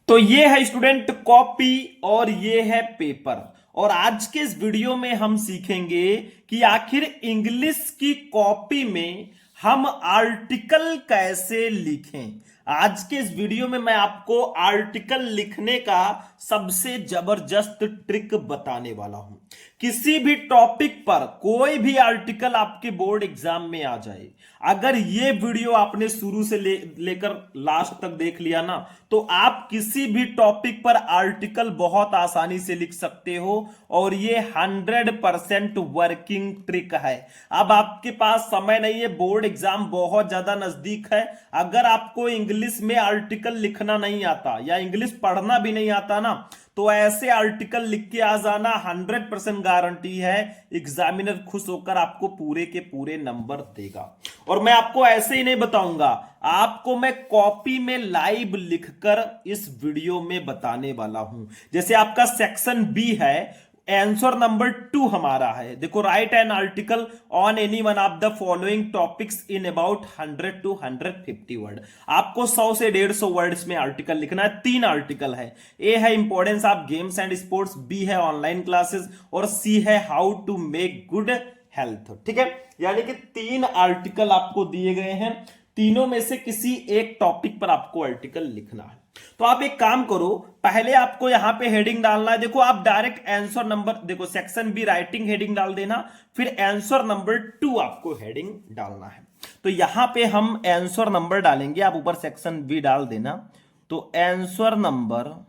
तो ये है स्टूडेंट कॉपी और ये है पेपर। और आज के इस वीडियो में हम सीखेंगे कि आखिर इंग्लिश की कॉपी में हम आर्टिकल कैसे लिखें। आज के इस वीडियो में मैं आपको आर्टिकल लिखने का सबसे जबरदस्त ट्रिक बताने वाला हूं। किसी भी टॉपिक पर कोई भी आर्टिकल आपके बोर्ड एग्जाम में आ जाए, अगर ये वीडियो आपने शुरू से लेकर लास्ट तक देख लिया ना, तो आप किसी भी टॉपिक पर आर्टिकल बहुत आसानी से लिख सकते हो। और ये 100% वर्किंग ट्रिक है। अब आपके पास समय नहीं है, बोर्ड एग्जाम बहुत ज्यादा नजदीक है। अगर आपको इंग्लिश में आर्टिकल लिखना नहीं आता या इंग्लिश पढ़ना भी नहीं आता ना, तो ऐसे आर्टिकल लिख के आ जाना, 100% गारंटी है एग्जामिनर खुश होकर आपको पूरे के पूरे नंबर देगा। और मैं आपको ऐसे ही नहीं बताऊंगा, आपको मैं कॉपी में लाइव लिखकर इस वीडियो में बताने वाला हूं। जैसे आपका सेक्शन बी है, आंसर नंबर 2 हमारा है। देखो, right an article on any one of the following topics in about 100 to 150 word. आपको 100 से 150 वर्ड्स में आर्टिकल लिखना है। 3 आर्टिकल है। ए है importance of games and sports, B है ऑनलाइन क्लासेस, और सी है how to make good health. ठीक है, यानी कि 3 आर्टिकल आपको दिए गए हैं। तीनों में से किसी एक टॉपिक पर आपको आर्टिकल लिखना है। तो आप एक काम करो, पहले आपको यहां पे हेडिंग डालना है। देखो, आप डायरेक्ट आंसर नंबर, देखो सेक्शन बी राइटिंग हेडिंग डाल देना, फिर आंसर नंबर 2 आपको हेडिंग डालना है। तो यहां पे हम आंसर नंबर डालेंगे, आप ऊपर सेक्शन बी डाल देना। तो आंसर नंबर,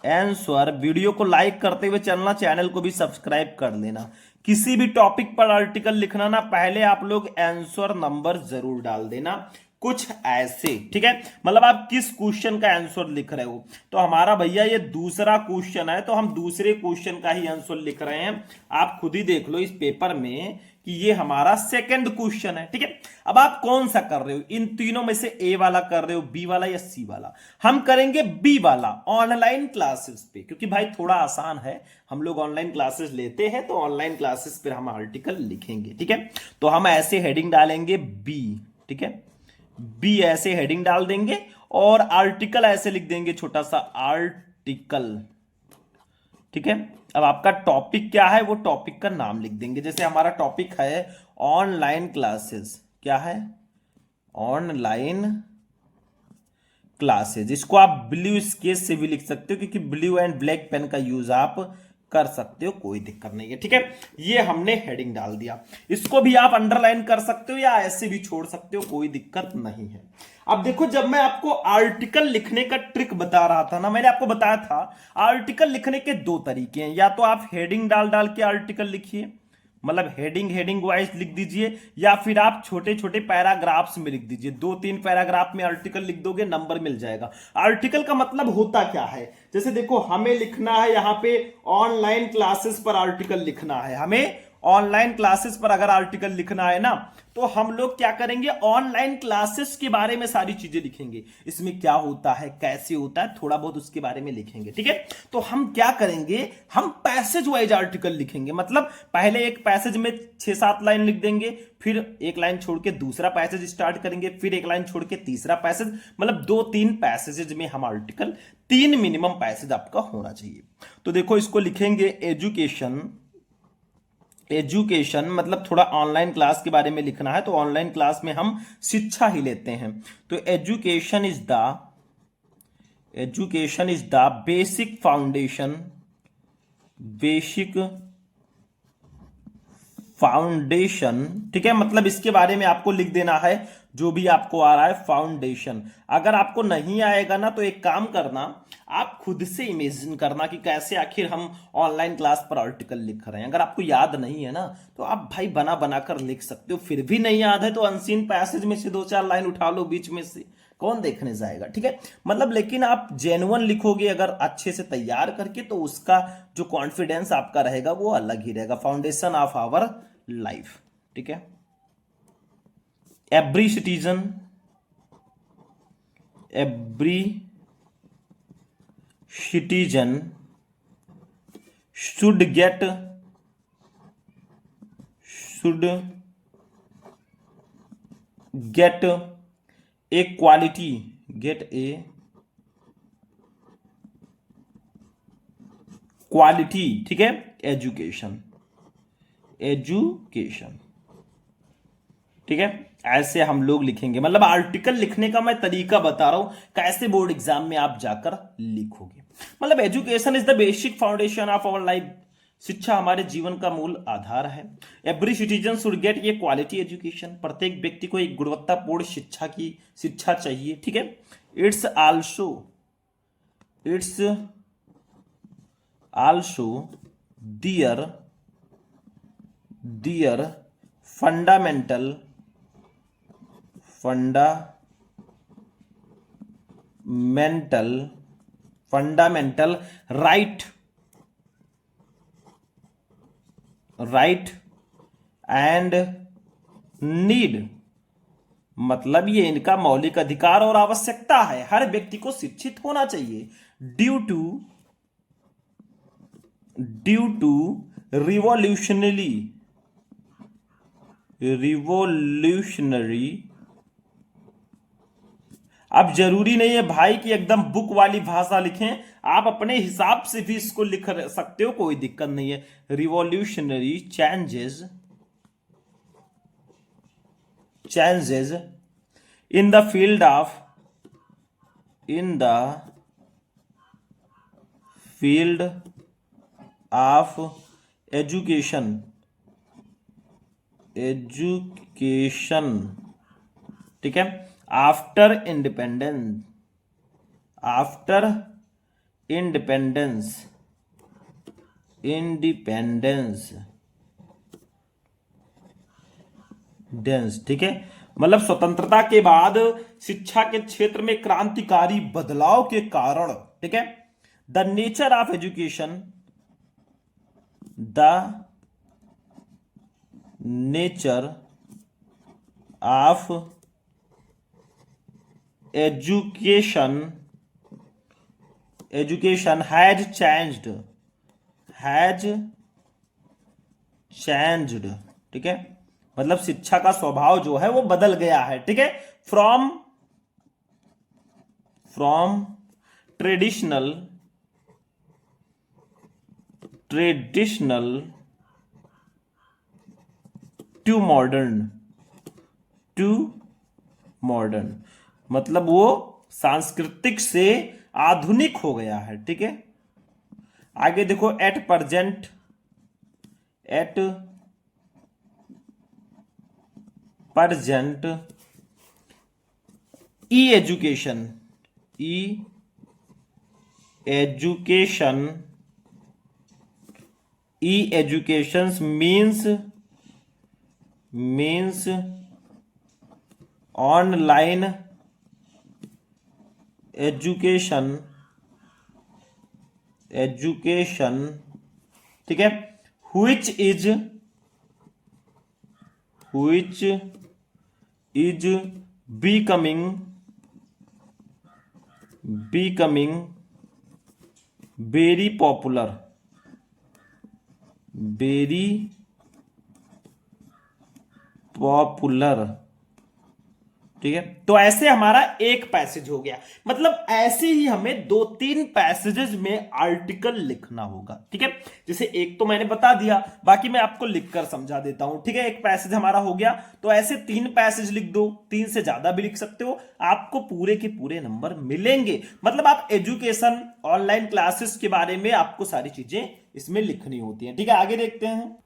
आंसर, वीडियो को लाइक करते हुए चलना, चैनल को भी सब्सक्राइब कर लेना। किसी भी टॉपिक पर आर्टिकल लिखना ना, पहले आप लोग आंसर नंबर जरूर डाल देना, कुछ ऐसे। ठीक है, मतलब आप किस क्वेश्चन का आंसर लिख रहे हो। तो हमारा भैया ये दूसरा क्वेश्चन है, तो हम दूसरे क्वेश्चन का ही आंसर लिख रहे हैं। आप खुद ही देख लो इस पेपर में कि ये हमारा सेकंड क्वेश्चन है। ठीक है, अब आप कौन सा कर रहे हो, इन तीनों में से ए वाला कर रहे हो, बी वाला या सी वाला? हम करेंगे बी वाला, ऑनलाइन क्लासेस पे, क्योंकि भाई थोड़ा आसान है। हम लोग ऑनलाइन क्लासेस लेते हैं, तो ऑनलाइन क्लासेस पर हम आर्टिकल लिखेंगे। ठीक है, तो हम ऐसे हेडिंग डालेंगे बी। ठीक है, बी ऐसे हेडिंग डाल देंगे और आर्टिकल ऐसे लिख देंगे, छोटा सा आर्टिकल। ठीक है, अब आपका टॉपिक क्या है, वो टॉपिक का नाम लिख देंगे। जैसे हमारा टॉपिक है ऑनलाइन क्लासेस। क्या है? Online classes. इसको आप ब्लू स्केच से भी लिख सकते हो, क्योंकि ब्लू एंड ब्लैक पेन का यूज आप कर सकते हो, कोई दिक्कत नहीं है। ठीक है, ये हमने हेडिंग डाल दिया। इसको भी आप अंडरलाइन कर सकते हो या ऐसे भी छोड़ सकते हो, कोई दिक्कत नहीं है। अब देखो, जब मैं आपको आर्टिकल लिखने का ट्रिक बता रहा था ना, मैंने आपको बताया था आर्टिकल लिखने के 2 तरीके हैं। या तो आप हेडिंग डाल डाल के आर्टिकल लिखिए, मतलब हेडिंग हेडिंग वाइज लिख दीजिए, या फिर आप छोटे छोटे पैराग्राफ्स में लिख दीजिए। 2-3 पैराग्राफ में आर्टिकल लिख दोगे, नंबर मिल जाएगा। आर्टिकल का मतलब होता क्या है? जैसे देखो, हमें लिखना है यहां पे ऑनलाइन क्लासेस पर आर्टिकल लिखना है। हमें ऑनलाइन क्लासेस पर अगर आर्टिकल लिखना है ना, तो हम लोग क्या करेंगे, ऑनलाइन क्लासेस के बारे में सारी चीजें लिखेंगे। इसमें क्या होता है, कैसे होता है, थोड़ा बहुत उसके बारे में लिखेंगे। ठीक है, तो हम क्या करेंगे, हम पैसेज वाइज आर्टिकल लिखेंगे। मतलब पहले एक पैसेज में 6-7 लाइन लिख देंगे, फिर एक लाइन छोड़ के दूसरा पैसेज स्टार्ट करेंगे, फिर एक लाइन छोड़ के तीसरा पैसेज। मतलब 2-3 पैसेजेस में हम आर्टिकल, 3 मिनिमम पैसेज आपका होना चाहिए। तो देखो, इसको लिखेंगे एजुकेशन। एजुकेशन मतलब थोड़ा ऑनलाइन क्लास के बारे में लिखना है, तो ऑनलाइन क्लास में हम शिक्षा ही लेते हैं। तो education is the basic foundation, basic foundation. ठीक है, मतलब इसके बारे में आपको लिख देना है जो भी आपको आ रहा है, फाउंडेशन। अगर आपको नहीं आएगा ना, तो एक काम करना, आप खुद से इमेजिन करना कि कैसे आखिर हम ऑनलाइन क्लास पर आर्टिकल लिख रहे हैं। अगर आपको याद नहीं है ना, तो आप भाई बना बनाकर लिख सकते हो। फिर भी नहीं याद है तो अनसीन पैसेज में से 2-4 लाइन उठा लो बीच में से, कौन देखने जाएगा। ठीक है, मतलब लेकिन आप जेन्युइन लिखोगे अगर अच्छे से तैयार करके, तो उसका जो कॉन्फिडेंस आपका रहेगा वो अलग ही रहेगा। Foundation of our life. ठीक है, every citizen, every citizen should get, should get a quality, get a quality, ठीक है, एजुकेशन, एजुकेशन, ठीक है, ऐसे हम लोग लिखेंगे। मतलब आर्टिकल लिखने का मैं तरीका बता रहा हूं, कैसे बोर्ड एग्जाम में आप जाकर लिखोगे। मतलब education is the basic foundation of our life, शिक्षा हमारे जीवन का मूल आधार है। एवरी सिटीजन शुड गेट ये क्वालिटी एजुकेशन, प्रत्येक व्यक्ति को एक गुणवत्तापूर्ण शिक्षा चाहिए, ठीक है। It's also their fundamental right and need, मतलब ये इनका मौलिक अधिकार और आवश्यकता है। हर व्यक्ति को शिक्षित होना चाहिए। ड्यू टू रिवोल्यूशनरी, अब जरूरी नहीं है भाई कि एकदम बुक वाली भाषा लिखें, आप अपने हिसाब से भी इसको लिख सकते हो, कोई दिक्कत नहीं है। Revolutionary changes in the field of education, ठीक है, आफ्टर इंडिपेंडेंस, ठीक है, मतलब स्वतंत्रता के बाद शिक्षा के क्षेत्र में क्रांतिकारी बदलाव के कारण, ठीक है, the nature of education education has changed, ठीक है, मतलब शिक्षा का स्वभाव जो है वो बदल गया है, ठीक है। फ्रॉम ट्रेडिशनल टू मॉडर्न, मतलब वो सांस्कृतिक से आधुनिक हो गया है, ठीक है। आगे देखो, at present E education means online education, ठीक है, which is becoming very popular, ठीक है। तो ऐसे हमारा एक पैसेज हो गया। मतलब ऐसे ही हमें 2-3 पैसेजेस में आर्टिकल लिखना होगा, ठीक है। जैसे एक तो मैंने बता दिया, बाकी मैं आपको लिखकर समझा देता हूं, ठीक है। एक पैसेज हमारा हो गया, तो ऐसे 3 पैसेज लिख दो, 3 से ज्यादा भी लिख सकते हो, आपको पूरे के पूरे नंबर मिलेंगे। मतलब आप एजुकेशन, ऑनलाइन क्लासेस के बारे में आपको सारी चीजें इसमें लिखनी होती हैं, ठीक है। आगे देखते हैं।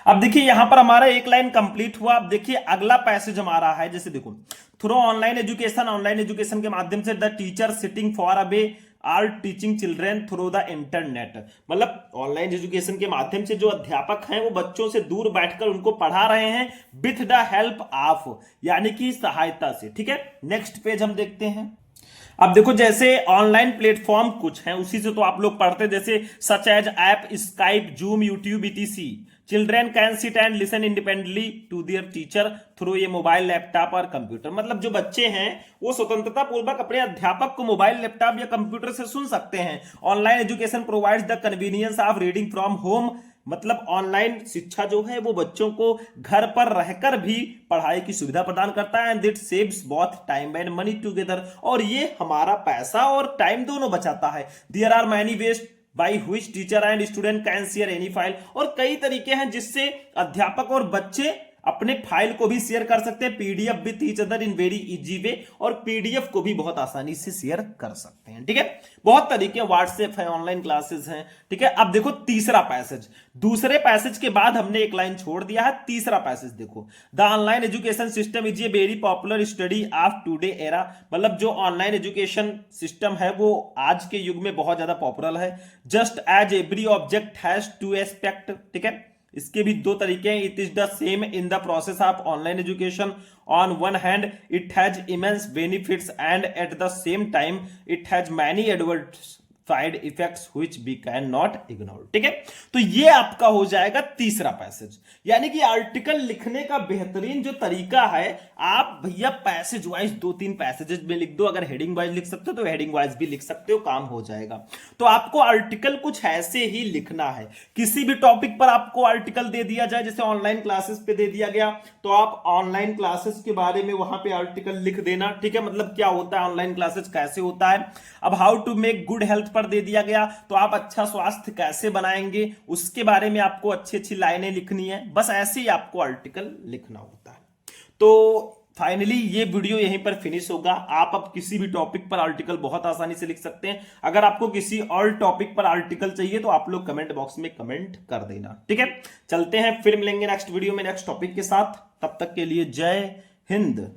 अब देखिए यहां पर हमारा एक लाइन कंप्लीट हुआ। अब देखिए अगला पैसेज हमारा है, जैसे देखो, थ्रू ऑनलाइन एजुकेशन के माध्यम से the teacher sitting far away are teaching children through the internet, मतलब ऑनलाइन एजुकेशन के माध्यम से जो अध्यापक हैं वो बच्चों से दूर बैठकर उनको पढ़ा रहे हैं विथ द हेल्प ऑफ, यानी कि सहायता से, ठीक है। नेक्स्ट पेज हम देखते हैं। अब देखो जैसे ऑनलाइन प्लेटफॉर्म कुछ हैं, उसी से तो आप लोग पढ़ते, जैसे such as app, Skype, Zoom, YouTube, etc. Children can sit and listen independently to their teacher through ये मोबाइल, लैपटॉप और कंप्यूटर। मतलब जो बच्चे हैं वो स्वतंत्रता पूर्वक अपने अध्यापक को मोबाइल, लैपटॉप या कंप्यूटर से सुन सकते हैं। Online education provides the convenience of reading from home, मतलब ऑनलाइन शिक्षा जो है वो बच्चों को घर पर रहकर भी पढ़ाई की सुविधा प्रदान करता है। And it saves both time and money together, और ये हमारा पैसा और टाइम दोनों बचाता है। There are many ways by which teacher and student can share any file, और कई तरीके हैं जिससे अध्यापक और बच्चे अपने फाइल को भी शेयर कर सकते हैं PDF with each other in very easy way, और पीडीएफ को भी बहुत आसानी से शेयर कर सकते हैं। ठीक है, बहुत तरीके, व्हाट्सएप है, ऑनलाइन क्लासेस हैं। ठीक है, अब देखो तीसरा पैसेज, दूसरे पैसेज के बाद हमने एक लाइन छोड़ दिया है, तीसरा पैसेज देखो, the online education system is a very popular study of today era, मतलब जो ऑनलाइन एजुकेशन सिस्टम है वो आज के युग में बहुत ज्यादा पॉपुलर है। Just as every object has two aspect, ठीक है, इसके भी दो तरीके हैं। It is the same in the process of online education, on one hand it has immense benefits and at the same time it has many adverse side effects which we can not ignore. ठीक है, तो ये आपका हो जाएगा तीसरा passage, यानी कि आर्टिकल लिखने का बेहतरीन जो तरीका है, आप भैया पैसेज वाइज 2-3 पैसेजेस में लिख दो, अगर हेडिंग वाइज लिख सकते हो तो हेडिंग वाइज भी लिख सकते हो, काम हो जाएगा। तो आपको आर्टिकल कुछ ऐसे ही लिखना है, किसी भी टॉपिक पर आपको आर्टिकल दे दिया जाए, जैसे ऑनलाइन क्लासेस पे दे दिया गया तो आप ऑनलाइन क्लासेस के बारे में वहां पे आर्टिकल लिख देना। ठीक है, मतलब क्या होता है ऑनलाइन क्लासेस, कैसे होता है। अब how to make good health पर दे दिया गया तो आप अच्छा स्वास्थ्य कैसे बनाएंगे उसके बारे में आपको अच्छी अच्छी लाइनें लिखनी है, बस ऐसे ही आपको आर्टिकल लिखना होता है। तो फाइनली ये वीडियो यहीं पर फिनिश होगा। आप अब किसी भी टॉपिक पर आर्टिकल बहुत आसानी से लिख सकते हैं। अगर आपको किसी और टॉपिक पर आर्टिकल चाहिए तो आप लोग कमेंट बॉक्स में कमेंट कर देना। ठीक है, चलते हैं, फिर मिलेंगे नेक्स्ट वीडियो में नेक्स्ट टॉपिक के साथ। तब तक के लिए जय हिंद।